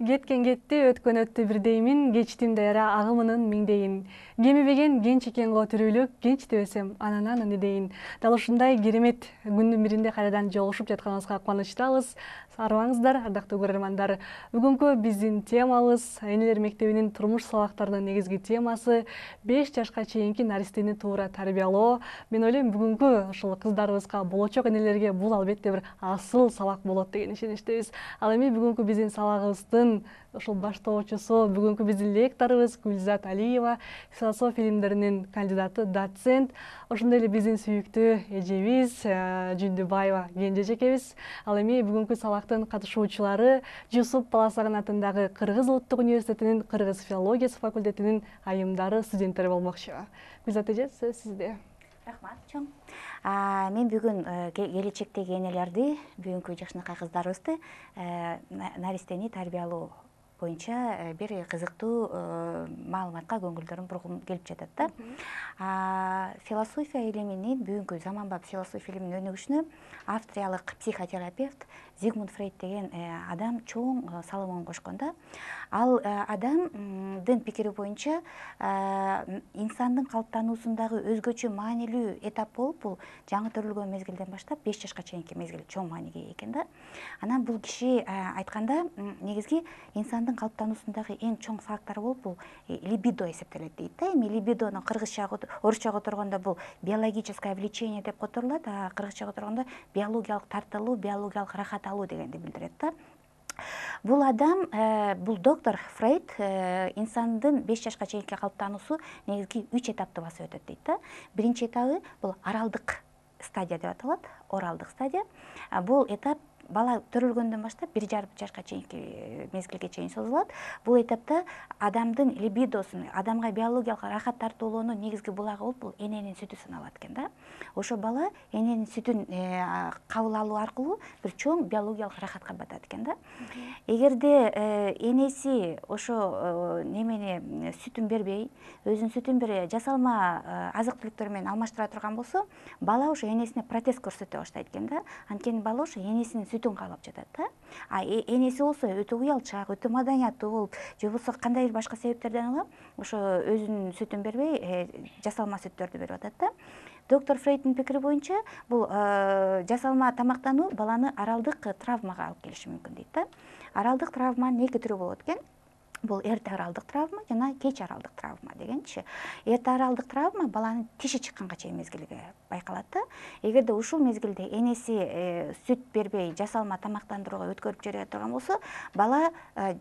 Кеткен кетти, өткөн өттү бирдеймин, кечтим дайра агымынын миңдейин. Кемибеген генч экен го төрүлүк, кенч дебесем ананан өнедейин. Дал ушундай керемет күндүн биринде кайрадан жолугушуп жатканыбызга кубанычтабыз. Арыбаңыздар, ардактуу көрөрмандар. Бүгүнкү биздин темабыз энелер мектебинин турмуш сабактарынын негизги темасы 5 жашка чейинки наристени туура тарбиялоо. Мен ойлойм, бүгүнкү ушул кыздарыбызга, болочок энелерге бул албетте бир асыл сабак болот деген ишеничтебиз. Ал эми бүгүнкү биздин сабагыбыздын ушул баштоочусу, бүгүнкү биздин лекторубуз Гүлзат Алиева, философия илимдеринин кандидаты, доцент. Ошондой эле биздин сүйүктүү эжебиз Жүндүбаева Кенже эжекебиз. Ал эми бүгүнкү сабактын катышуучулары Жусуп Баласагын атындагы Кыргыз Улуттук университетинин Кыргыз филологиясы факультетинин айымдары, студенттери болмокчу. Гүлзат эже, сөз сизде. Рахмат, чоң. Мен бүгүн келечектеги энелерди, бүгүнкү жакшынакай кыздарыбызды наристени тарбиялоо боюнча бир кызыктуу маалыматка көңүлдөрүм бургум келип жатат да. Философия илиминин, бүгүнкү заманбап философия илиминин өнүгүшүнө австриялык психотерапевт Зигмунд Фрейд деген адам чоң салымын кошкон да. Ал адамдын пикири боюнча инсандын калыптануусундагы өзгөчө маанилүү этап болуп, бул жаңы төрөлгөн мезгилден баштап 5 жашка чейинки мезгил чоң мааниге ээ экен да. Анан бул киши айтканда, негизги инсандын калыптануусундагы эң чоң фактор болуп, бул либидо эсептелет дейт да. Эми либидону орусча которгондо бул биологическое влечение деп которулат, а кыргызча которгондо биологиялык тартылуу, биологиялык рахат алуу дегенди билдирет да. Бул адам, бул доктор Фрейд инсандын 5 жашка чейинки калыптануусу негизги 3 этапты басып өтөт дейт да. Биринчи этабы бул аралдык стадия деп аталат, оралдык стадия. Бул этап бала төрөлгөндөн баштап 1,5 жашка чейинки мезгилге чейин созулат. Бул этапта адамдын либидосун, адамга биологиялык рахат тартуулоонун негизги булагы болуп, бул эненин сүтү саналат экен да. Ошо бала эненин сүтүн кабыл алуу аркылуу бир чоң биологиялык рахатка батат экен да. Эгерде энеси ошо немени сүтүн бербей, өзүнүн сүтүн бир жасалма азык түлүктөр менен алмаштыра турган болсо, бала ошо энесине протез көрсөтө баштайт экен да. Анткени бала ошо энесинин сүтүн каалап жатат да. Энеси болсо өтө уялчаак, өтө маданияттуу болуп, же болбосо кандайдыр башка себептерден улам ошо өзүнүн сүтүн бербей, жасалма сүттөрдү берип атат да. Доктор Фрейдтин пикири боюнча, бул жасалма тамактануу баланы аралдык травмага алып келиши мүмкүн дейт да. Аралдык травманын 2 түрү болот экен. Бул эрте аралдык травма жана кеч аралдык травма дегенчи. Эрте аралдык травма баланын тиши чыкканга чейин мезгилге байкалат да. Эгерде ушул мезгилде энеси сүт бербей, жасалма тамактандырууга өткөрүп жибере турган болсо, бала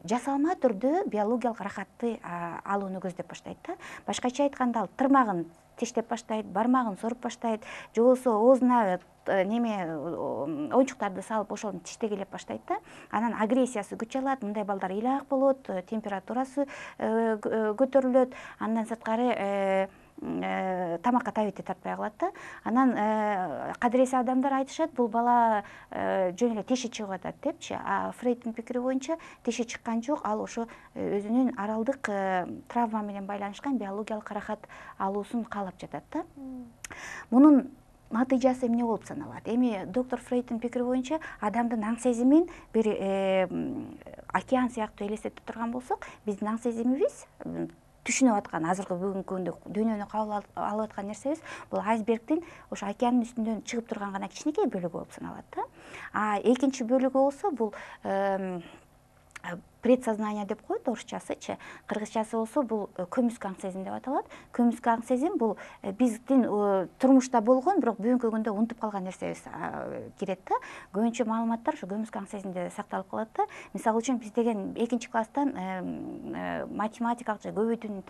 жасалма түрдө биологиялык рахатты алууну көздөп баштайт да. Башкача айтканда, ал тырмагын тиштеп баштайт, бармагын соруп баштайт, же болбосо оозуна оюнчуктарды салып ошону тиштегилеп баштайт да. Анан агрессиясы күч алат, мындай балдар ыйлаак болот, температурасы көтөрүлөт, андан сырткары тамакка табити тартпай калат да. Анан кадыресе адамдар айтышат, бул бала жөн эле тиши чыгып атат депчи. А Фрейдтин пикири боюнча тиши чыккан жок, ал ошо өзүнүн аралдык травма менен байланышкан биологиялык рахат алуусун каалап жатат да. Мунун натыйжасы эмне болуп саналат? Эми доктор Фрейдтин пикири боюнча, адамдын аң сезимин бир океан сыяктуу элестетип турган болсок, биздин аң сезимибиз, түшүнүп аткан азыркы бүгүнкү күндө дүйнөнү кабыл алып аткан нерсебиз, бул айсбергдин ошо океандын үстүнөн чыгып турган гана кичинекей бөлүгү болуп саналат да. А экинчи бөлүгү болсо, бул предсознание деп коет орусчасычы, кыргызчасы болсо бул көмүскө аң сезим деп аталат. Көмүскө аң сезим бул биздин турмушта болгон, бирок бүгүнкү күндө унутуп калган нерсебиз кирет да. Көбүнчө маалыматтар ушу көмүскө аң сезимде сакталып калат да. Мисалы үчүн биз деген 2 класстан математикалык же көбөйтүүнүн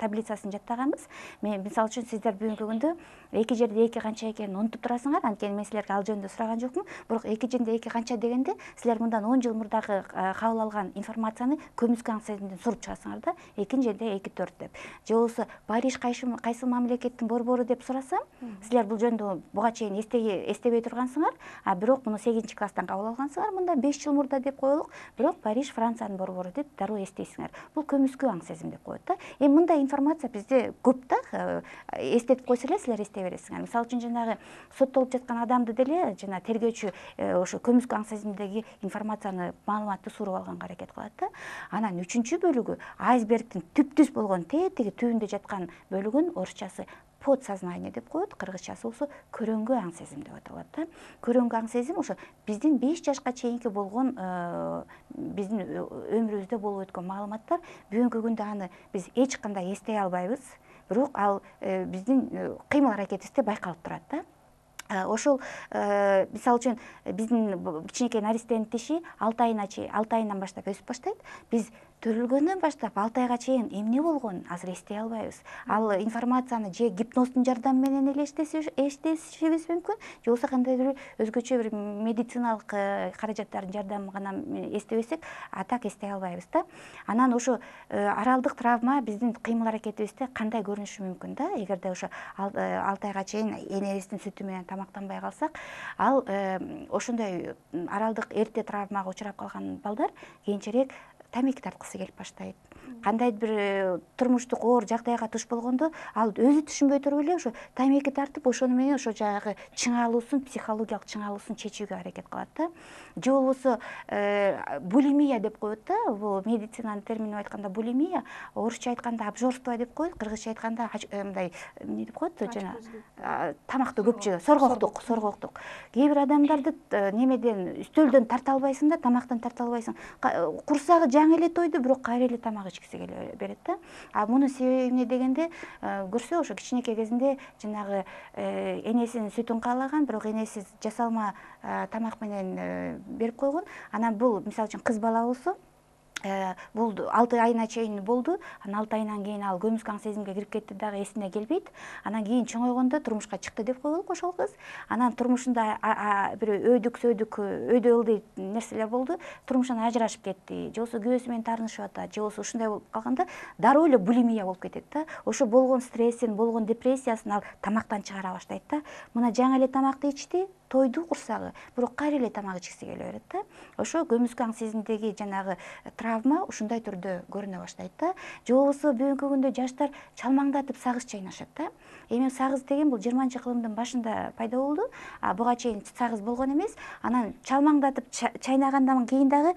таблицасын жаттаганбыз. Мен мисалы үчүн сиздер бүгүнкү күндө 2 жерде 2 канча экенин унутуп турасыңар, анткени мен силерге ал жөнүндө сураган жокмун. Бирок 2 жерде 2 канча дегенде силер мындан 10 жыл мурдагы кабыл алган информацияны көмүскө аң сезимден суруп чыгасыңар да. 2 жерде 2,4 деп. Же болбосо Париж кайсы мамлекеттин борбору деп сурасам, силер бул жөнүндө буга чейин эстебей тургансыңар, а бирок муну 8-класстан кабыл алгансыңар, мында 5 жыл мурда деп коелук, бирок Париж Франциянын борбору деп дароо эстейсиңер. Бул көмүскө аң сезим деп коет да. Эми мындай информация бизде көп да, эстетип койсо эле силер эстей бересиңер. Мисалы үчүн жанагы соттолуп жаткан адамды деле жана тергөөчү ошо көмүскө аң сезимдеги информацияны, маалыматты суруп алганга аракет кылат да. Анан үчүнчү бөлүгү айсбергдин түптүз болгон тетиги түбүндө жаткан бөлүгүн орусчасы подсознание деп коет, кыргызчасы болсо көрөңгү аң сезим деп аталат да. Көрөңгү аң сезим ошо биздин 5 жашка чейинки болгон биздин өмүрүбүздө болуп өткөн маалыматтар. Бүгүнкү күндө аны биз эч кандай эстей албайбыз, бирок ал биздин кыймыл аракетибизде байкалып турат да. Ошол мисалы үчүн биздин кичинекей наристенин тиши 6 айынан баштап өсүп баштайт. Биз төрөлгөндөн баштап 6 айга чейин эмне болгонун азыр эстей албайбыз. Ал информацияны же гипноздун жардамы менен эле эстешибиз мүмкүн, же болбосо кандайдыр өзгөчө бир медициналык каражаттардын жардамы гана эстебесек, а так эстей албайбыз да. Анан ошо аралдык травма биздин кыймыл аракетибизде кандай көрүнүшү мүмкүн да? Эгерде ошо 6 айга чейин энебиздин сүтү менен тамактанбай калсак, ал ошондой аралдык эрте травмага учурап калган балдар кийинчерээк тамеки тарткысы келип баштайт. Кандайдыр бир турмуштук оор жагдайга туш болгондо ал өзү түшүнбөй туруп эле ошо тамеки тартып, ошону менен ошо жанагы чыңалуусун, психологиялык чыңалуусун чечүүгө аракет кылат да. Же болбосо булимия деп коет да. Бул медицинанын терминине айтканда булимия, орусча айтканда обжорство деп коет, кыргызча айтканда мындай эмне деп коет, жана тамакты көп жөө, соргоктук. Кээ бир адамдарды немеден, үстөлдөн тарта албайсың да, тамактан тарта албайсың. Курсагы жаңы эле тойду, бирок кайра эле тамак ичкиси келе берет да. Мунун себеби эмне дегенде, көрсө ошо кичинекей кезинде жанагы энесинин сүтүн каалаган, бирок энеси жасалма тамак менен берип койгон. Анан бул мисалы үчүн кыз бала болсо, бул 6 айына чейин болду. Анан 6 айынан кийин ал көмүскө аң сезимге кирип кетти дагы, эсине келбейт. Анан кийин чоңойгондо турмушка чыкты деп коелук ошол кыз. Анан турмушунда бир өйдө ылдый нерселер болду. Турмушунан ажырашып кетти. Же болбосо күйөөсү менен таарынышып атат. Же болбосо ушундай болуп калганда дароо эле булимия болуп кетет да. Ошо болгон стрессин, болгон депрессиясын ал тамактан чыгара баштайт да. Мына жаңы эле тамакты ичти, тойду курсагы, бирок кайра эле тамак ичкиси келе берет да. Ошо көмүскө аң сезимдеги жанагы травма ушундай түрдө көрүнө баштайт да. Же болбосо бүгүнкү күндө жаштар чалмаңдатып сагыз чайнашат да. Эми сагыз деген бул 20-кылымдын башында пайда болду. Буга чейин сагыз болгон эмес. Анан чалмаңдатып чайнагандан кийин дагы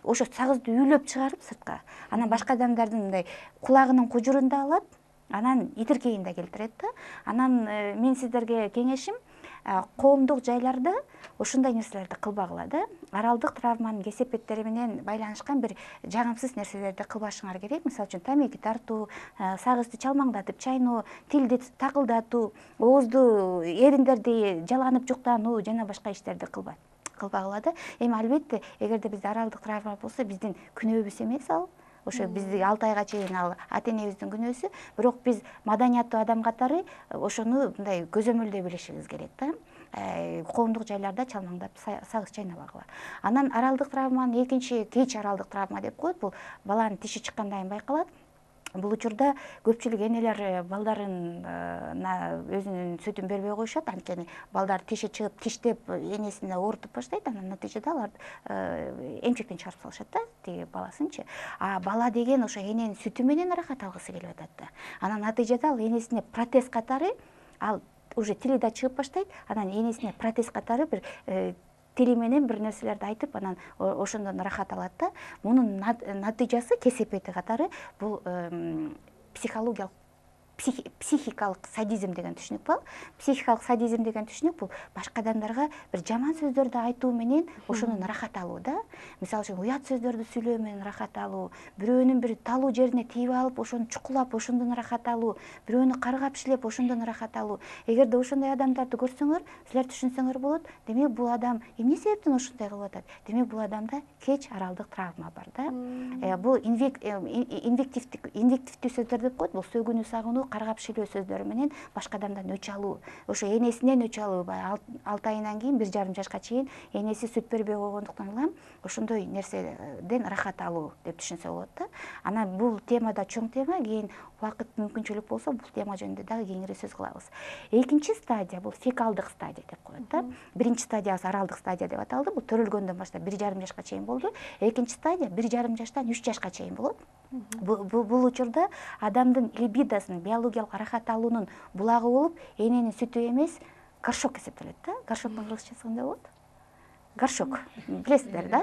ошо сагызды үйлөп чыгарып сыртка, анан башка адамдардын мындай кулагынын кужурунда алат, анан итиркейин да келтирет да. Анан мен сиздерге кеңешим, коомдук жайларда ошондой нерселерди кылбагыла да. Аралдык травманын кесепеттери менен байланышкан бир жагымсыз нерселерди кылбашыңар керек. Мисалы үчүн тамеки тартуу, сагызды чалмаңдатып чайноо, тилди такылдатуу, оозду эриндерди жалганып жуктануу жана башка иштерди кылбагыла да. Эми албетте, эгерде бизде аралдык травма болсо, биздин күнөөбүз эмес ал. Ошо бизди 6 айга чейин ал ата-энебиздин күнөөсү, бирок биз маданияттуу адам катары ошону мындай көзөмөлдөй билишибиз керек да. Коомдук жайларда чалмаңдап сагыз чайнабагыла. Анан аралдык травманын экинчи кеч аралдык травма деп коет. Бул баланын тиши чыккандан кийин байкалат. Бул учурда көпчүлүк энелер балдарына өзүнүн сүтүн бербей коюшат. Анткени балдар тиши чыгып, тиштеп энесине оорутуп баштайт. Анан натыйжада алар эмчектен чыгарып салышат да, тиги баласынчы. Бала деген ошо эненин сүтү менен ырахат алгысы келип атат да. Анан натыйжада ал энесине протез катары, ал уже тили да чыгып баштайт. Анан энесине протез катары бир тили менен бир нерселерди айтып, анан ошондон ырахат алат да. Мунун натыйжасы кесепети катары бул психикалык садизм деген түшүнүк бар. Психикалык садизм деген түшүнүк бул башка адамдарга бир жаман сөздөрдү айтуу менен ошонун ырахат алуу да. Мисалы үчүн уят сөздөрдү сүйлөө менен ырахат алуу, бирөөнүн бир талуу жерине тийип алып, ошону чукулап, ошондон ырахат алуу, бирөөнү каргап шилеп, ошондон ырахат алуу. Эгерде ошондой адамдарды көрсөңөр, силер түшүнсөңөр болот, демек бул адам эмне себептен ошондой кылып атат? Демек бул адамда кеч аралдык травма бар да. Бул инвективдүү сөздөр деп коет. Бул сөгүнүү, сагынуу, каргап шилөө сөздөрү менен башка адамдан өч алуу, ошо энесинен өч алуу, 6 айынан кийин 1,5 жашка чейин энеси сүт бербей койгондуктан улам ошондой нерседен ырахат алуу деп түшүнсө болот да. Анан бул темада чоң тема, кийин убакыт мүмкүнчүлүк болсо бул тема жөнүндө дагы кеңири сөз кылабыз. Экинчи стадия бул фекалдык стадия деп коет да. Биринчи стадиясы аралдык стадия деп аталды. Бул төрөлгөндөн баштап 1,5 жашка чейин болду. Экинчи стадия 1,5 жаштан 3 жашка чейин болот. Бул учурда адамдын либидосунун, биологиялык ырахат алуунун булагы болуп, эненин сүтү эмес, горшок эсептелет да. Горшоктун кыргызчасы кандай болот? горшок билесиздер да.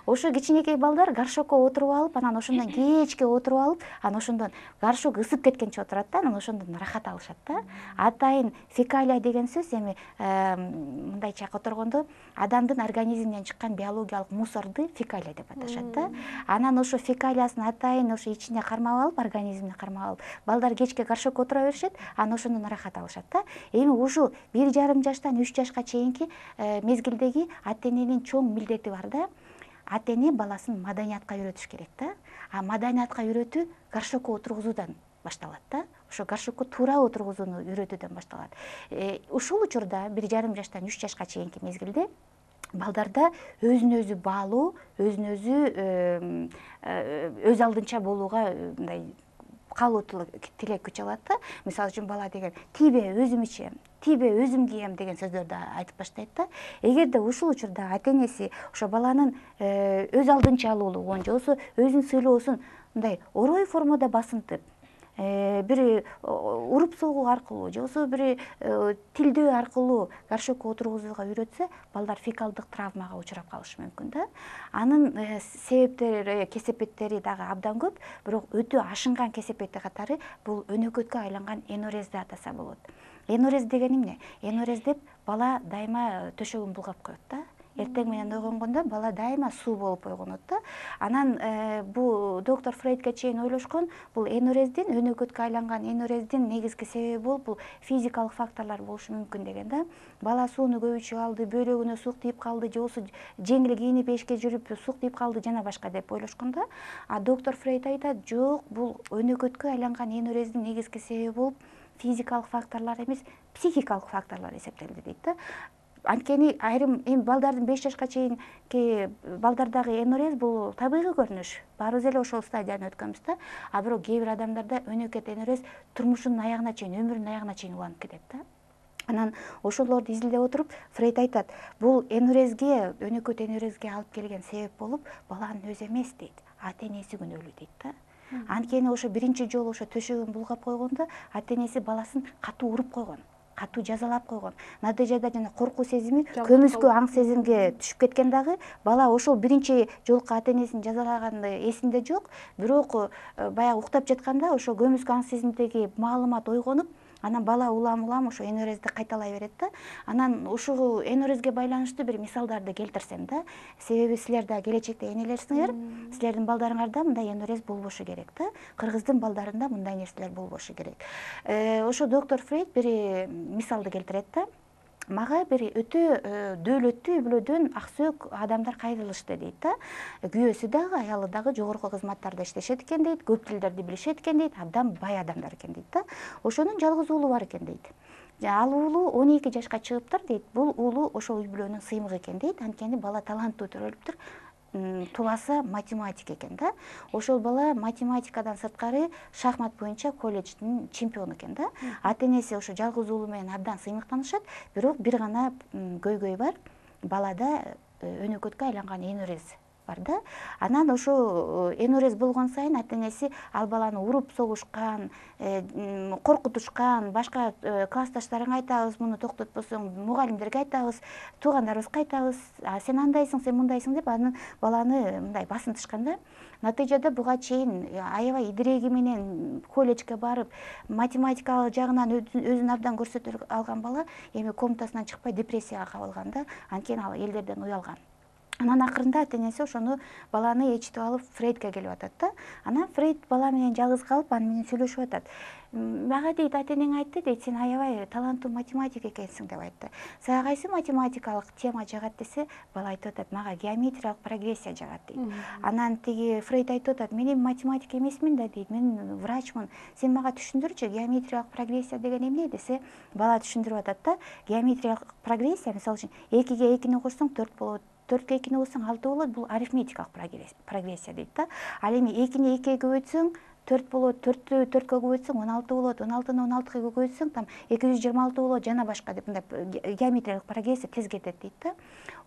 Ошо кичинекей балдар горшокко отуруп алып, анан ошондон кечке отуруп алып, анан ошондон горшок ысып кеткенче отурат да, анан ошондон рахат алышат да. Атайын фекалия деген сөз эми мындайча которгондо адамдын организминен чыккан биологиялык мусорду фекалия деп аташат да. Анан ошо фекалиясын атайын ошо ичине кармап алып, организмине кармап алып, балдар кечке горшокко отура беришет, анан ошондон рахат алышат да. Эми ушул 1,5 жаштан 3 жашка чейинки мезгилдеги ата-эненин чоң милдети бар да. Ата-эне баласын маданиятка үйрөтүш керек да. А маданиятка үйрөтүү горшокко отургузуудан башталат да. Ошо горшокко туура отургузууну үйрөтүүдөн башталат. Ушул учурда 1,5 жаштан 3 жашка чейинки мезгилде балдарда өзүн өзү баалуу, өзүн өзү өз алдынча болууга мындай каалоотулук тилек күч алат да. Мисалы үчүн бала деген тийбе өзүм ичем, тийбе өзүм кием деген сөздөрдү айтып баштайт да. Эгерде ушул учурда ата-энеси ошо баланын өз алдынчалуулугун же болбосо өзүн сыйлоосун мындай орой формада басынтып, бир уруп согуу аркылуу же болбосо бир тилдөө аркылуу горшокко отургузууга үйрөтсө, балдар фекалдык травмага учурап калышы мүмкүн да. Анын себептери, кесепеттери дагы абдан көп, бирок өтө ашынган кесепети катары бул өнөкөткө айланган энурез деп атаса болот. Энурез деген эмне? Энурез деп бала дайыма төшөгүн булгап коет да. Эртең менен ойгонгондо бала дайыма суу болуп ойгонот да. Анан бул доктор Фрейдке чейин ойлошкон, бул энурездин, өнөкөткө айланган энурездин негизги себеби бул физикалык факторлор болушу мүмкүн деген да. Бала сууну көп ичип алды, бөйрөгүнө сук тийип калды, же болбосо жеңил кийинип эшикке жүрүп сук тийип калды жана башка деп ойлошкон да. А доктор Фрейд айтат, жок, бул өнөкөткө айланган энурездин негизги себеби болуп физикалык факторлор эмес, психикалык факторлор эсептелди дейт да. Анткени айрым эми балдардын 5 жашка чейинки балдардагы энурез бул табигый көрүнүш. Баарыбыз эле ошол стадияны өткөнбүз да. А бирок кээ бир адамдарда өнөкөт энурез турмушунун аягына чейин, өмүрүнүн аягына чейин уланып кетет да. Анан ошолорду изилдеп отуруп, Фрейд айтат, бул энурезге, өнөкөт энурезге алып келген себеп болуп баланын өзү эмес дейт, ата-энеси күнөөлүү дейт да. Анткени ошо биринчи жолу ошо төшөгүн булгап койгондо ата-энеси баласын катуу уруп койгон, катуу жазалап койгон. Натыйжада жана коркуу сезими, көмүскө аң сезимге түшүп кеткен дагы, бала ошол биринчи жолку ата-энесин жазалаганы эсинде жок, бирок баягы уктап жатканда ошо көмүскө аң сезимдеги маалымат ойгонуп, анан бала улам ошо энурезди кайталай берет да. Анан ушул энурезге байланыштуу бир мисалдарды келтирсем да, себеби силер да келечекте энелерсиңер, силердин балдарыңарда мындай энурез болбошу керек да. Кыргыздын балдарында мындай нерселер болбошу керек. Ошо доктор Фрейд бир мисалды келтирет да. Мага бир өтө дөөлөттүү үй бүлөдөн аксөөк адамдар кайрылышты дейт да. Күйөөсү дагы, аялы дагы жогорку кызматтарда иштешет экен дейт, көп тилдерди билишет экен дейт, абдан бай адамдар экен дейт да. Ошонун жалгыз уулу бар экен дейт. Ал уулу 12 жашка чыгыптыр дейт. Бул уулу ошол үй бүлөнүн сыймыгы экен дейт. Анткени бала таланттуу төрөлүптүр. Тубасы математик экен да. Ошол бала математикадан сырткары шахмат боюнча колледждин чемпиону экен да. Ата-энеси ошо жалгыз уулу менен абдан сыймыктанышат, бирок бир гана көйгөй бар. Балада өнөкөткө айланган энурез бар да. Анан ошо энурез болгон сайын ата-энеси ал баланы уруп согушкан, коркутушкан, башка классташтарыңа айтабыз, муну токтотпосоң мугалимдерге айтабыз, туугандарыбызга айтабыз, сен андайсың, сен мындайсың деп анын баланы мындай басынтышкан да. Натыйжада буга чейин аябай идиреги менен колледжге барып, математикалык жагынан өзүн абдан көрсөтө алган бала эми комнатасынан чыкпай депрессияга кабылган да. Анткени ал элдерден уялган. Анан акырында ата-энеси ошону баланы ээрчитип алып Фрейдке келип атат да. Анан Фрейд бала менен жалгыз калып, аны менен сүйлөшүп атат. Мага дейт, ата-энең айтты дейт, сен аябай таланттуу математик экенсиң деп айтты. Сага кайсы математикалык тема жагат десе, бала айтып атат, мага геометриялык прогрессия жагат дейт. Анан тиги Фрейд айтып атат, мен эми математик эмесмин да дейт, мен врачмын. Сен мага түшүндүрчү, геометриялык прогрессия деген эмне десе, бала түшүндүрүп атат да. Геометриялык прогрессия, мисалы үчүн 2-ге 2-ни кошсоң 4 болот. 4-ке 2-ни кошсоң 6 болот, бул арифметикалык прогрессия дейт да. Ал эми 2-ни 2-ге көбөйтсөң 4 болот, 4-тү 4-кө көбөйтсөң 16 болот, 16-ны 16-га көбөйтсөң там 226 болот жана башка деп мындай геометриялык прогрессия тез кетет дейт да.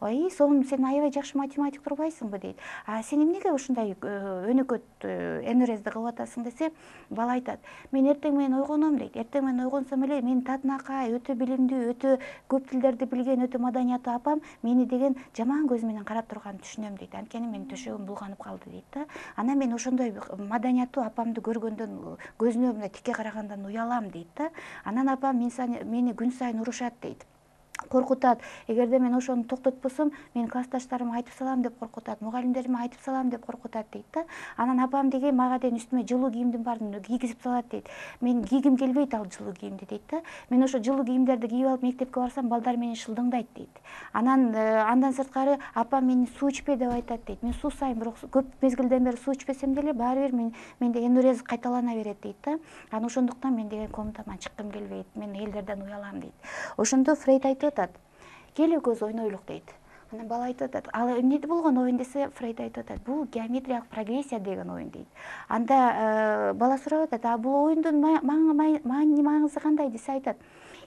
Ой, сонун сен аябай жакшы математик турбайсыңбы дейт. А сен эмнеге ушундай өнөкөт энурезди кылып атасың десе, бала айтат. Мен эртең менен ойгоном дейт. Эртең менен ойгонсом эле мен татынакай, өтө билимдүү, өтө көп тилдерди билген, өтө маданияттуу апам мени деген жаман көз менен карап турганын түшүнөм дейт. Анткени менин төшөгүм булганып калды дейт да. Анан мен ошондой маданияттуу апамды көргөндөн көзүнө мындай тикке карагандан уялам дейт да. Анан апам мени күн сайын урушат дейт. Коркутат. Эгерде мен ошону токтотпосом, мен классташтарыма айтып салам деп коркутат, мугалимдериме айтып салам деп коркутат дейт да. Анан апам деген мага деген үстүмө жылуу кийимдин баарын кийгизип салат дейт. Мен кийгим келбейт ал жылуу кийимди дейт да. Мен ошо жылуу кийимдерди кийип алып мектепке барсам, балдар менен шылдыңдайт дейт. Андан сырткары апам мени суу ичпе деп айтат дейт. Мен суусайм, бирок көп мезгилден бери суу ичпесем деле баары бир менде энурез кайталана берет дейт да. Анан ошондуктан мен деген комнатаман чыккым келбейт. Мен элдерден уялам дейт. Ошондо Фрейд айтып атат. Кел экөөбүз ойнойлук дейт. Анан бала айтып атат. Ал эмнеде болгон оюн десе, Фрейд айтып атат. Бул геометриялык прогрессия деген оюн дейт. Анда бала сурап атат. А бул оюндун маңызы кандай десе айтат.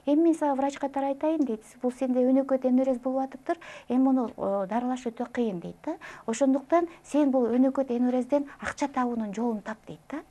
Эми мен сага врач катары айтайын дейт. Бул сенде өнөкөт энурез болуп атыптыр. Эми муну дарылаш өтө кыйын дейт да. Ошондуктан сен бул өнөкөт энурезден акча табуунун жолун тап дейт да.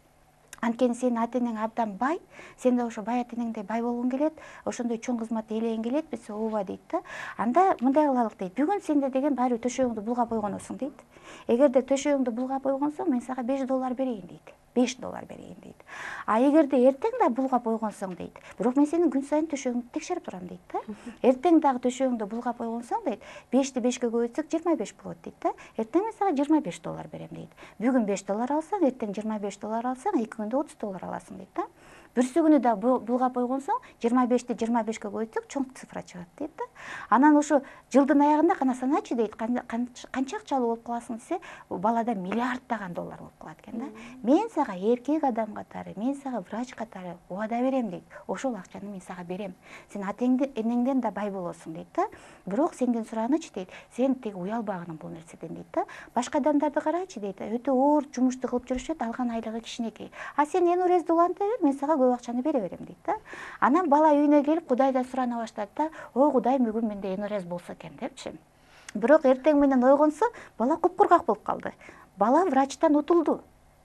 Анткени сенин ата-энең абдан бай, сен да ошо бай ата-энеңдей бай болгуң келет, ошондой чоң кызматты ээлегиң келет бесе ооба дейт да. Анда мындай кылалык дейт. Бүгүн сенде деген баары төшөгүңдү булгап ойгоносуң дейт. Эгерде төшөгүңдү булгап ойгонсоң, мен сага $5 берейин дейт. $5 берейин дейт. А эгерде эртең да булгап ойгонсоң дейт. Бирок мен сенин күн сайын төшөгүңдү текшерип турам дейт да. Эртең дагы төшөгүңдү булгап ойгонсоң дейт, 5-ти 5-ке көбөйтсөк 25 болот дейт да. Эртең мен сага $25 берем дейт. Бүгүн $5 алсаң, эртең $25 алсаң, 2 күндө $30 аласың дейт да. Бүрсү күнү да булгап ойгонсоң, 25-ти 25-ке көбөйтсөк чоң цифра чыгат дейт да. Анан ошо жылдын аягында кана саначы дейт, канча акчалуу болуп каласың десе, балада $миллиарддаган доллар болуп калат экен да. Мен сага эркек адам катары, мен сага врач катары убада берем дейт. Ошол акчаны мен сага берем. Сен ата-энеңден да бай болосуң дейт да. Бирок сенден сураганычы дейт, сен тиги уялбагының бул нерседен дейт да. Башка адамдарды карачы дейт, өтө оор жумушту кылып жүрүшөт, алган айлыгы кичинекей. А сен энурезди уланта бер, мен сага көп акчаны бере берем дейт да. Анан бала үйүнө келип Кудайдан сурана баштайт да. Ой, Кудай, бүгүн менде энурез болсо экен депчи. Бирок эртең менен ойгонсо, бала куркак болуп калды. Бала врачтан утулду.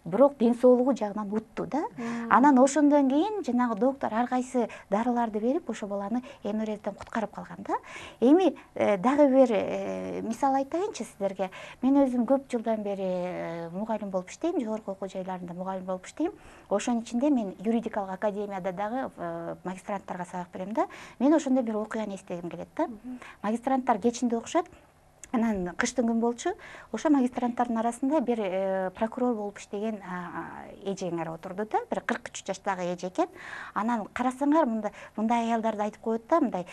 Бирок ден соолугу жагынан утту да. Анан ошондон кийин жанагы доктор ар кайсы дарыларды берип, ошо баланы энурезден куткарып калган да. Эми дагы бир мисал айтайынчы сиздерге. Мен өзүм көп жылдан бери мугалим болуп иштейм, жогорку окуу жайларында мугалим болуп иштейм. Ошонун ичинде мен юридикалык академияда дагы магистранттарга сабак берем да. Мен ошондой бир окуяны эстегим келет да. Магистранттар кечинде окушат. Анан кыштын күн болчу, ошо магистранттардын арасында бир прокурор болуп иштеген эжеңер отурду да, бир 43 жаштагы эже экен. Анан карасаңар, мындай аялдарды айтып коет да, мындай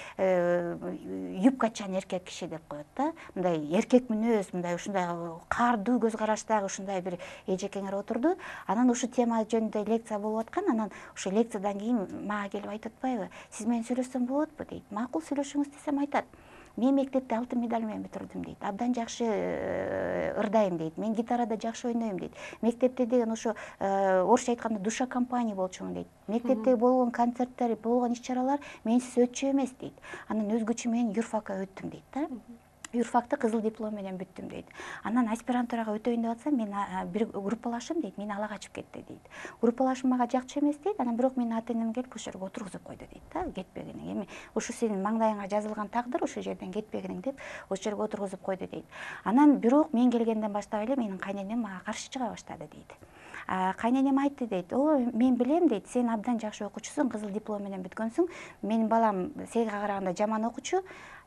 юбкачан эркек киши деп коет да. Мындай эркек мүнөз, мындай ушундай каардуу көз караштагы ушундай бир эжекеңер отурду. Анан ушу тема жөнүндө лекция болуп аткан. Анан ошо лекциядан кийин мага келип айтып атпайбы, сиз менен сүйлөшсөм болотпу дейт. Макул, сүйлөшүңүз десем айтат. Мен мектепте алтын медаль менен бүтүрдүм дейт. Абдан жакшы ырдайм дейт. Мен гитарада жакшы ойнойм дейт. Мектепте деген ошо орусча айтканда душа компания болчумун дейт. Мектепте болгон концерттер, болгон иш-чаралар менсиз өтчү эмес дейт. Анан өзгөчө мен юрфакка өттүм дейт да. Юрфакты кызыл диплом менен бүттүм дейт. Анан аспирантурага өтөйүн деп атсам, мен бир группалашым дейт, мени ала качып кетти дейт. Группалашым мага жакчу эмес дейт. Анан бирок менин ата-энем келип ошол жерге отургузуп койду дейт да, кетпегиниң. Эми ушу сенин маңдайыңа жазылган тагдыр, ошол жерден кетпегиниң деп ошол жерге отургузуп койду дейт. Анан бирок мен келгенден баштап эле менин кайненем мага каршы чыга баштады дейт. Кайненем айтты дейт, о, мен билем дейт, сен абдан жакшы окуучусуң, кызыл диплом менен бүткөнсүң, менин балам сага караганда жаман окуучу,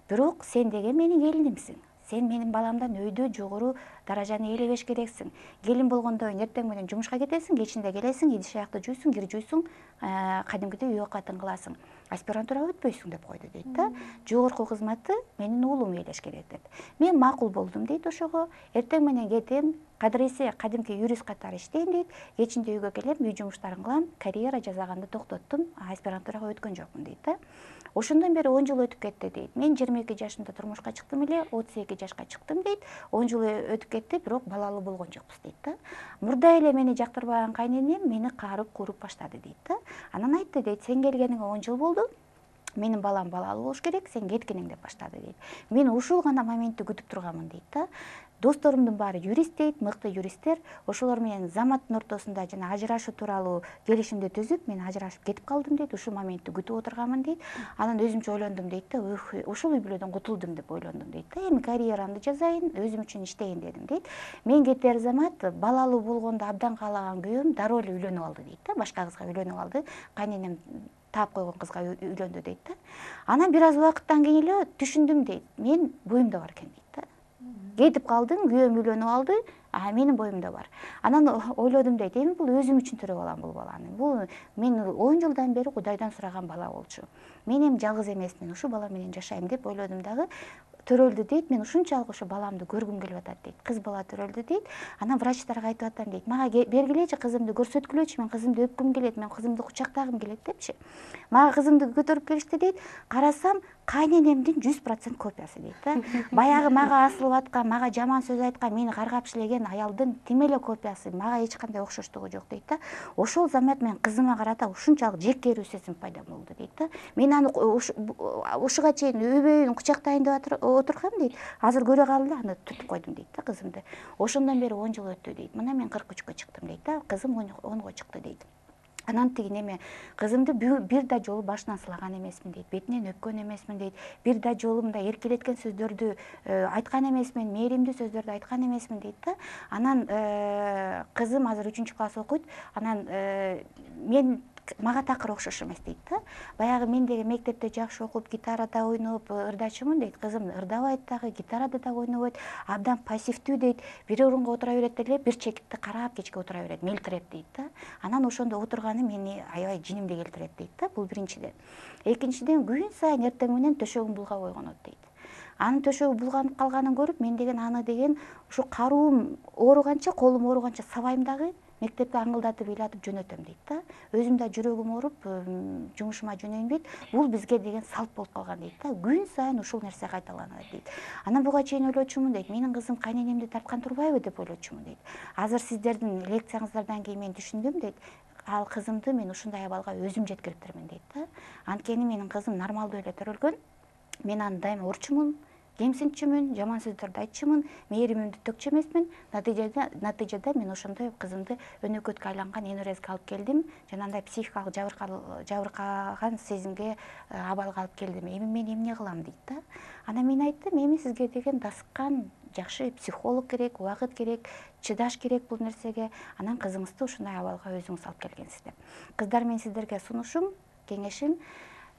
бирок сен деген менин келинимсиң. Сен менин баламдан өйдө жогору даражаны ээлебеш керексиң. Келин болгондон кийин эртең менен жумушка кетесиң, кечинде келесиң, идиш аякты жуйсуң, кир жуйсуң, кадимкидей үй катын кыласың. Аспирантурага өтпөйсүң деп койду дейт да. Жогорку кызматты менин уулум ээлеш керек деп. Мен макул болдум дейт ошого. Эртең менен кетем, кадыресе кадимки юрист катары иштейм дейт. Кечинде үйгө келем, үй жумуштарын кылам, карьера жасаганды токтоттум, аспирантурага өткөн жокмун дейт да. Ошондон бери 10 жыл өтүп кетти дейт. Мен 22 жашымда турмушка чыктым эле, 32 жашка чыктым дейт. 10 жыл өтүп кетти, бирок балалуу болгон жокпуз дейт да. Мурда эле мени жактырбаган кайненем мени каарып кууруп баштады дейт да. Анан айтты дейт, сен келгениңе 10 жыл болду. Менин балам балалуу болуш керек, сен кеткениң деп баштады дейт. Мен ушул гана моментти күтүп турганмын дейт да. Досторумдун баары юрист дейт, мыкты юристтер. Ошолор менен заматтын ортосунда жана ажырашуу тууралуу келишимди түзүп, мен ажырашып кетип калдым дейт. Ушул моментти күтүп отурганмын дейт. Анан өзүмчө ойлондум дейт да, ушул үй бүлөдөн кутулдум деп ойлондум дейт да. Эми карьерамды жасайын, өзүм үчүн иштейин дедим дейт. Мен кетер замат балалуу болгонду абдан каалаган күйөөм дароо эле үйлөнүп алды дейт да. Башка кызга үйлөнүп алды. Кайненем таап койгон кызга үйлөндү дейт да. Анан бир аз убакыттан кийин эле түшүндүм дейт. Мен боюмда бар экен дейт да. Кетип калдым, күйөөм үйлөнүп алды, менин боюмда бар. Анан ойлодум дейт, эми бул өзүм үчүн төрөп алам бул баланы. Бул мен 10 жылдан бери Кудайдан сураган бала болчу. Мен эми жалгыз эмесмин, ушу бала менен жашайм деп ойлодум дагы. Төрөлдү дейт, мен ушунчалык ошо баламды көргүм келип атат дейт. Кыз бала төрөлдү дейт. Анан врачтарга айтып атам дейт. Мага бергилечи кызымды көрсөткүлөчү, мен кызымды өпкүм келет, мен кызымды кучактагым келет депчи. Мага кызымды көтөрүп келишти дейт. Карасам, кайненемдин 100% копиясы дейт да. Баягы мага асылып аткан, мага жаман сөз айткан, мени каргап иштеген аялдын тим эле копиясы, мага эч кандай окшоштугу жок дейт да. Ошол замат мен кызыма карата ушунчалык жек керүү сезим пайда болду дейт да. Мен аны ушуга чейин өбөйүн кучактайын деп отургам дейт. Азыр көрө калып эле аны түртүп койдум дейт да кызымды. Ошондон бери 10 жыл өттү дейт. Мына мен 43-кө чыктым дейт да. Кызым 10го чыкты дейт. Анан тиги неме кызымды бир да жолу башынан сылаган эмесмин дейт. Бетинен өпкөн эмесмин дейт. Бир да жолу мындай эркелеткен сөздөрдү айткан эмесмин, мээримдүү сөздөрдү айткан эмесмин дейт да. Анан кызым азыр 3-класс окуйт. Анан мен мага такыр окшош эмес дейт да. Баягы мен деген мектепте жакшы окуп, гитарада ойноп, ырдачумун дейт. Кызым ырдабайт дагы, гитарада да ойнобойт, абдан пассивдүү дейт. Бир орунга отура берет эле, бир чекитти карап кечке отура берет, мелтиреп дейт да. Анан ошондо отурганы мени аябай жинимди келтирет дейт да. Бул биринчиден. Экинчиден күн сайын эртең менен төшөгүн булгап ойгонот дейт. Анын төшөгү булганып калганын көрүп, мен деген аны деген ушу каруум ооруганча, колум ооруганча сабайм дагы мектепке аңгылдатып ыйлатып жөнөтөм дейт да. Өзүм да жүрөгүм ооруп, жумушума жөнөйм дейт. Бул бизге деген салт болуп калган дейт да. Күн сайын ушул нерсе кайталанат дейт. Анан буга чейин ойлочумун дейт. Менин кызым кайненемди тарткан турбайбы деп ойлочумун дейт. Азыр сиздердин лекцияңыздардан кийин мен түшүндүм дейт. Ал кызымды мен ушундай абалга өзүм жеткириптирмин дейт да. Анткени менин кызым нормалдуу эле төрөлгөн. Мен аны дайыма урчумун, кемсинтчүмүн, жаман сөздөрдү айтчумун, мээримимди төкчү эмесмин. Натыйжада мен ошондой кызымды өнөкөткө айланган энурезге алып келдим. Жанагындай психикалык жабыркаган сезимге абалга алып келдим. Эми мен эмне кылам дейт да. Анан мен айттым, эми сизге деген дасыккан жакшы психолог керек, убакыт керек, чыдаш керек бул нерсеге. Анан кызыңызды ушундай абалга өзүңүз алып келгенсиз деп. Кыздар, мен сиздерге сунушум, кеңешим,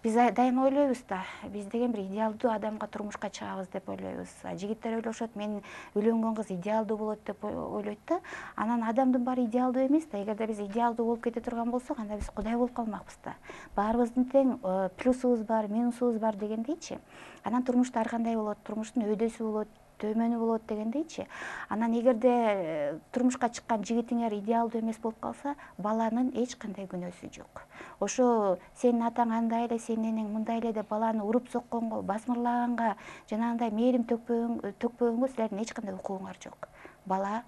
биз дайыма ойлойбуз да, биз деген бир идеалдуу адамга турмушка чыгабыз деп ойлойбуз. Жигиттер ойлошот, мен үйлөнгөн кыз идеалдуу болот деп ойлойт да. Анан адамдын баары идеалдуу эмес да. Эгерде биз идеалдуу болуп кете турган болсок, анда биз Кудай болуп калмакпыз да. Баарыбыздын тең плюсубуз бар, минусубуз бар дегендейчи. Анан турмушта ар кандай болот, турмуштун өйдөсү болот, төмөнү болот дегендейчи. Анан эгерде турмушка чыккан жигитиңер идеалдуу эмес болуп калса, баланын эч кандай күнөөсү жок. Ошо сенин атаң андай эле, сенин энең мындай эле деп баланы уруп сокконго, басмырлаганга, жанагындай мээрим төкпөгөнгө силердин эч кандай укугуңар жок. Баланы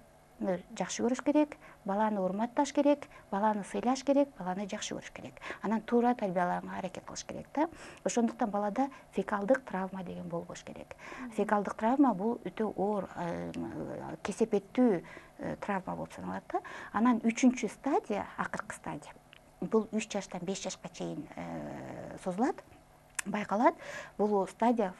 жакшы көрүш керек, баланы урматташ керек, баланы сыйлаш керек, баланы жакшы көрүш керек. Анан туура тарбиялаганга аракет кылыш керек да. Ошондуктан балада фекалдык травма деген болбош керек. Фекалдык травма бул өтө оор, кесепеттүү травма болуп саналат да. Анан 3-чү стадия, акыркы стадия. Бул 3 жаштан 5 жашка чейин созулат, байкалат. Бул стадия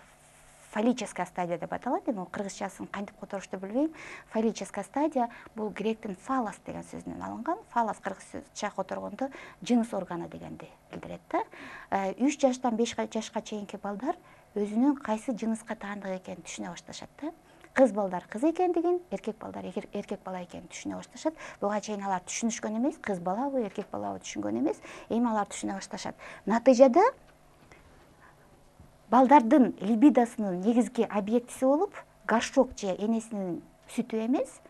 фаллическая стадия деп аталат. Эми кыргызчасын кантип которушту билбейм. Фаллическая стадия бул гректин фалос деген сөзүнөн алынган. Фалос кыргызча которгондо жыныс органы дегенди билдирет да. 3 жаштан 5 жашка чейинки балдар өзүнүн кайсы жыныска таандык экенин түшүнө башташат да. Кыз балдар кыз экендигин, эркек балдар эркек бала экенин түшүнө башташат. Буга чейин алар түшүнүшкөн эмес, кыз балабы, эркек балабы түшүнгөн эмес. Эми алар түшүнө башташат. Натыйжада балдардын либидосунун негизги объектиси болуп, горшок же энесинин сүтү эмес,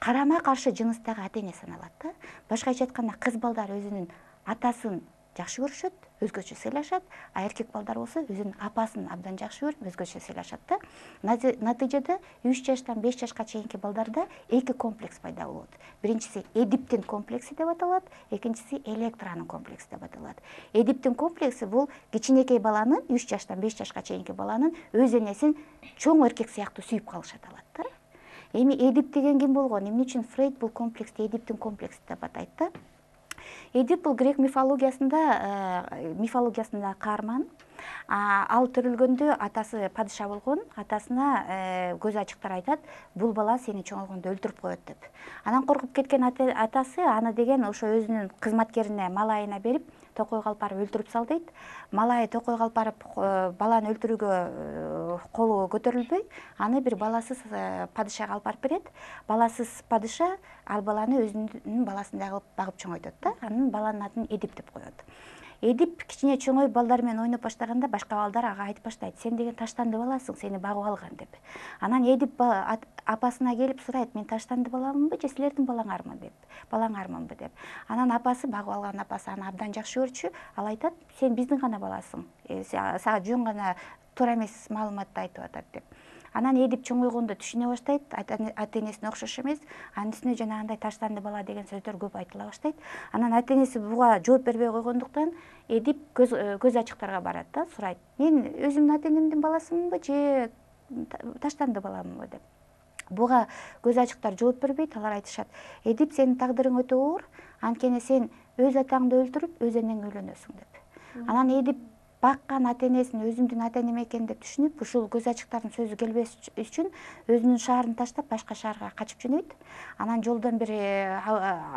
карама каршы жыныстагы ата эне саналат да. Башкача айтканда кыз балдар өзүнүн атасын жакшы көрүшөт, өзгөчө сыйлашат, а эркек балдар болсо өзүнүн апасын абдан жакшы көрүп, өзгөчө сыйлашат да. Натыйжада 3 жаштан 5 жашка чейинки балдарда эки комплекс пайда болот. Биринчиси Эдиптин комплекси деп аталат, экинчиси Электранын комплекси деп аталат. Эдиптин комплекси бул кичинекей баланын, 3 жаштан 5 жашка чейинки баланын өз энесин чоң эркек сыяктуу сүйүп калышат алат да. Эми Эдип деген ким болгон? Эмне үчүн Фрейд бул комплексти Эдиптин комплекси деп атайт да? Эдип бул грек мифологиясында каарман. Ал төрөлгөндө атасы падыша болгон, атасына көз ачыктар айтат, бул бала сени чоңойгондо өлтүрүп коет деп. Анан коркуп кеткен атасы аны деген ошо өзүнүн кызматкерине, малайына берип, Токой Калпарып өлтүрүп сал дейт. Малайы Токой Калпарып баланы өлтүрүүгө колу көтөрүлбөй, аны бир баласыз падышага алып барып берет. Баласыз падыша ал баланы өзүнүн баласындай кылып багып чоңойтот да. Анын баланын атын Эдип деп коет. Эдип кичине чоңоюп балдар менен ойноп баштаганда башка балдар ага айтып баштайт: "Сен деген таштанды баласың, сени багып алган" деп. Анан Эдип апасына келип сурайт: "Мен таштанды баламынбы же силердин балаңармынбы" деп. Анан апасы, багып алган апасы аны абдан жакшы көрчү. Ал айтат: "Сен биздин гана баласың. Сага жөн гана туура эмес маалыматты айтып атат" деп. Анан Эдип чоңойгондо түшүнө баштайт, ата энесине окшош эмес. Анын үстүнө жанагындай таштанды бала деген сөздөр көп айтыла баштайт. Анан ата энеси буга жооп бербей койгондуктан Эдип көз ачыктарга барат да, сурайт: "Мен өзүмдүн ата энемдин баласымынбы же таштанды баламынбы" деп. Буга көз ачыктар жооп бербейт. Алар айтышат: "Эдип, сенин тагдырың өтө оор, анткени сен өз атаңды өлтүрүп, өз энеңе үйлөнөсүң" деп. Анан Эдип баккан ата энесин өзүмдүн ата энем экен деп түшүнүп, ушул көз ачыктардын сөзү келбеш үчүн өзүнүн шаарын таштап башка шаарга качып жөнөйт. Анан жолдон бир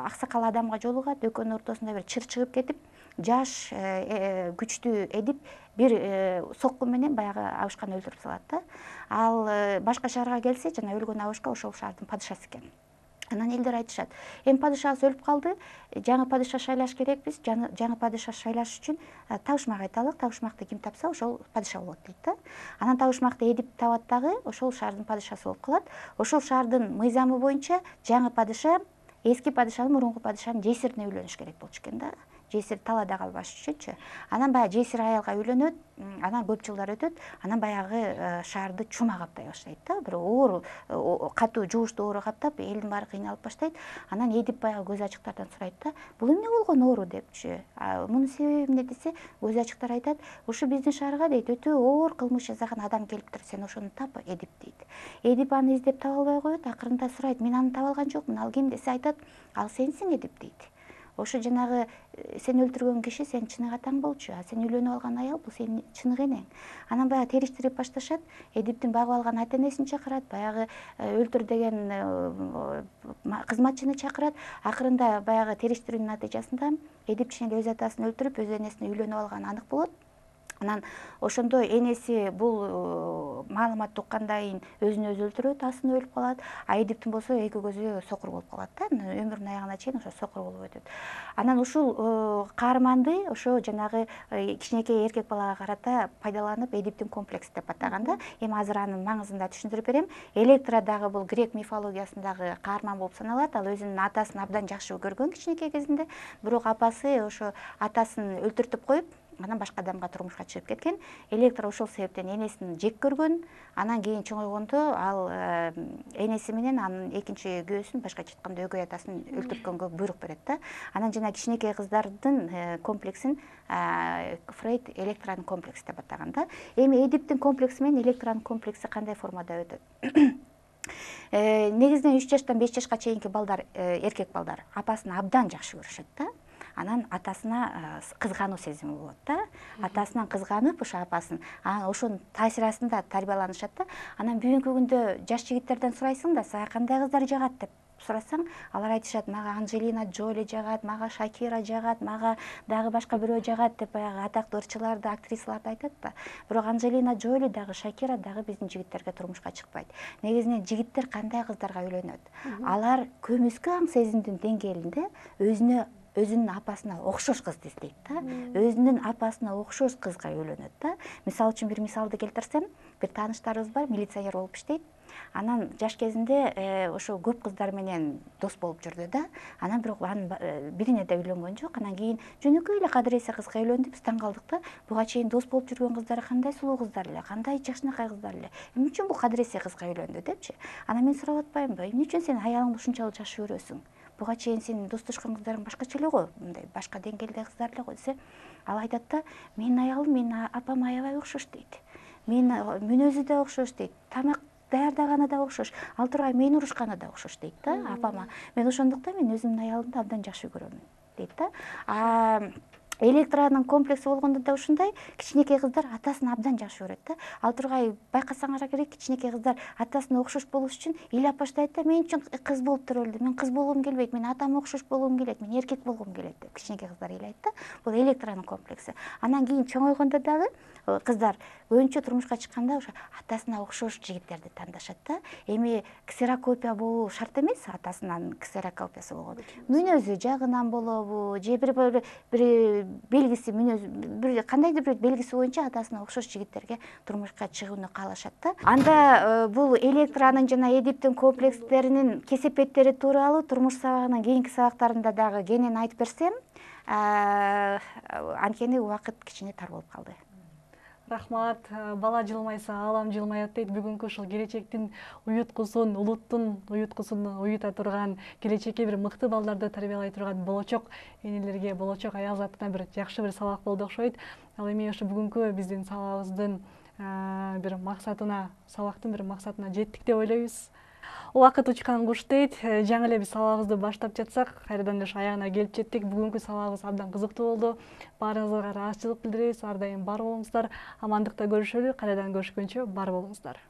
аксакал адамга жолугат, экөөнүн ортосунда бир чыр чыгып кетип, жаш күчтүү Эдип бир сокку менен баягы абышканы өлтүрүп салат да. Ал башка шаарга келсе, жана өлгөн абышка ошол шаардын падышасы экен. Анан элдер айтышат: "Эми падышабыз өлүп калды, жаңы падыша шайлаш керекпиз. Жаңы падыша шайлаш үчүн табышмак айталык. Табышмакты ким тапса, ошол падыша болот" дейт да. Анан табышмакты Эдип табат дагы, ошол шаардын падышасы болуп калат. Ошол шаардын мыйзамы боюнча жаңы падыша эски падышанын, мурунку падышанын жесирине үйлөнүш керек болчу экен да. Жесир талаада калбаш үчүнчү. Анан баягы жесир аялга үйлөнөт, анан көп жылдар өтөт, анан баягы шаарды чума каптай баштайт да. Бир оор, катуу жугуштуу оору каптап, элдин баары кыйналып баштайт. Анан Эдип баягы көз ачыктардан сурайт да: "Бул эмне болгон оору" депчи. Мунун себеби эмне десе, көз ачыктар айтат: "Ушу биздин шаарга" дейт, "өтө оор кылмыш жасаган адам келиптир, сен ошону тап" Эдип дейт. Эдип аны издеп таба албай коет, акырында сурайт: "Мен аны таба алган жокмун, ал ким?" десе, айтат: "Ал сенсиң Эдип" дейт. Ошо жанагы сен өлтүргөн киши сенин чыныгы атаң болчу, а сен үйлөнүп алган аял бул сенин чыныгы энең. Анан баягы териштирип башташат. Эдиптин багып алган ата энесин чакырат, баягы өлтүр деген кызматчыны чакырат. Акырында баягы териштирүүнүн натыйжасында Эдип чын эле өз атасын өлтүрүп, өз энесине үйлөнүп алганы анык болот. Анан ошондо энеси бул маалыматты уккандан кийин өзүн өзү өлтүрөт, асынып өлүп калат. А Эдиптин болсо эки көзү сокур болуп калат да. Өмүрүнүн аягына чейин ошо сокур болуп өтөт. Анан ушул каарманды ошо жанагы кичинекей эркек балага карата пайдаланып Эдиптин комплекси деп атаган да. Эми азыр анын маңызын да түшүндүрүп берем. Электра дагы бул грек мифологиясындагы каарман болуп саналат. Ал өзүнүн атасын абдан жакшы көргөн кичинекей кезинде, бирок апасы ошо атасын өлтүртүп коюп, анан башка адамга турмушка чыгып кеткен. Электра ошол себептен энесин жек көргөн. Анан кийин чоңойгондо ал энеси менен анын экинчи күйөөсүн, башкача айтканда өгөй атасын өлтүрткөнгө буйрук берет да. Анан жана кичинекей кыздардын комплексин Фрейд Электранын комплекси деп атаган да. Эми Эдиптин комплекси менен Электранын комплекси кандай формада өтөт? Негизинен 3 жаштан 5 жашка чейинки балдар, эркек балдар апасын абдан жакшы көрүшөт да. Анан атасына кызгануу сезими болот да. Атасынан кызганып ошо апасын, анан ошонун таасири астында тарбияланышат да. Анан бүгүнкү күндө жаш жигиттерден сурайсың да, сага кандай кыздар жагат деп сурасаң, алар айтышат: "Мага Анджелина Джоли жагат, мага Шакира жагат, мага дагы башка бирөө жагат" деп баягы атактуу ырчыларды, актрисаларды айтат да. Бирок Анджелина Джоли дагы, Шакира дагы биздин жигиттерге турмушка чыкпайт. Негизинен жигиттер кандай кыздарга үйлөнөт? Алар көмүскө аң сезимдин деңгээлинде өзүнүн апасына окшош кызды издейт да. Өзүнүн апасына окшош кызга үйлөнөт да. Мисалы үчүн бир мисалды келтирсем, бир тааныштарыбыз бар, милиционер болуп иштейт. Анан жаш кезинде ошо көп кыздар менен дос болуп жүрдү да. Анан бирок анын бирине да үйлөнгөн жок. Анан кийин жөнөкөй эле кадыресе кызга үйлөндү. Биз таң калдык да. Буга чейин дос болуп жүргөн кыздары кандай сулуу кыздар эле, кандай жакшынакай кыздар эле. Эмне үчүн бул кадыресе кызга үйлөндү депчи. Анан мен сурап атпаймынбы, эмне үчүн сен аялыңды ушунчалык жакшы көрөсүң? Буга чейин сен достошкон кыздарың башкача эле го, мындай башка деңгээлдеги кыздар эле го десе, ал айтат да, менин аялым менин апама аябай окшош дейт. Менин мүнөзү да окшош дейт. Тамак даярдаганы да окшош. Ал тургай мени урушканы да окшош дейт да апама. Мен ошондуктан мен өзүмдүн аялымды абдан жакшы көрөм дейт да. Электранын комплекси болгондо да ушундай, кичинекей кыздар атасын абдан жакшы көрөт да. Ал тургай байкасаңар керек, кичинекей кыздар атасына окшош болуш үчүн эл апаштай айтат, мен үчүн кыз болуп туруп элди, мен кыз болгум келбейт, мен атама окшош болгум келет, мен эркек болгум келет деп кичинекей кыздар ыйлайт да. Бул электранын комплекси. Анан кийин чоңойгондо дагы кыздар көбүнчө турмушка чыкканда ошо атасына окшош жигиттерди тандашат да. Эми ксерокопия болуу шарт эмес, атасынын ксерокопиясы болгон. Мүнөзү жагынан болобу, же бир белгиси, бир кандайдыр бир белгиси боюнча атасына окшош жигиттерге турмушка чыгууну каалашат да. Анда бул электранын жана эдиптин комплекстеринин кесепеттери тууралуу турмуш сабагынын кийинки сабактарында дагы кенен айтып берсем, анткени убакыт кичине тар болуп калды. Рахмат. Бала жылмайса аалам жылмаят дейт. Бүгүнкү ушул келечектин уюткусун, улуттун уюткусун уюта турган, келечекке бир мыкты балдарды тарбиялай турган болочок энелерге, болочок аял затына бир жакшы бир сабак болду окшойт. Ал эми ошо бүгүнкү биздин сабагыбыздын бир максатына, сабактын бир максатына жеттик деп ойлойбуз. Убакыт учкан куш дейт. Жаңы эле биз сабагыбызды баштап жатсак, кайрадан эле аягына келип жеттик. Бүгүнкү сабагыбыз абдан кызыктуу болду. Баарыңызга ыраазычылык билдиребиз. Ар дайым бар болуңуздар. Амандыкта көрүшөлү. Кайрадан көрүшкөнчө бар болуңуздар.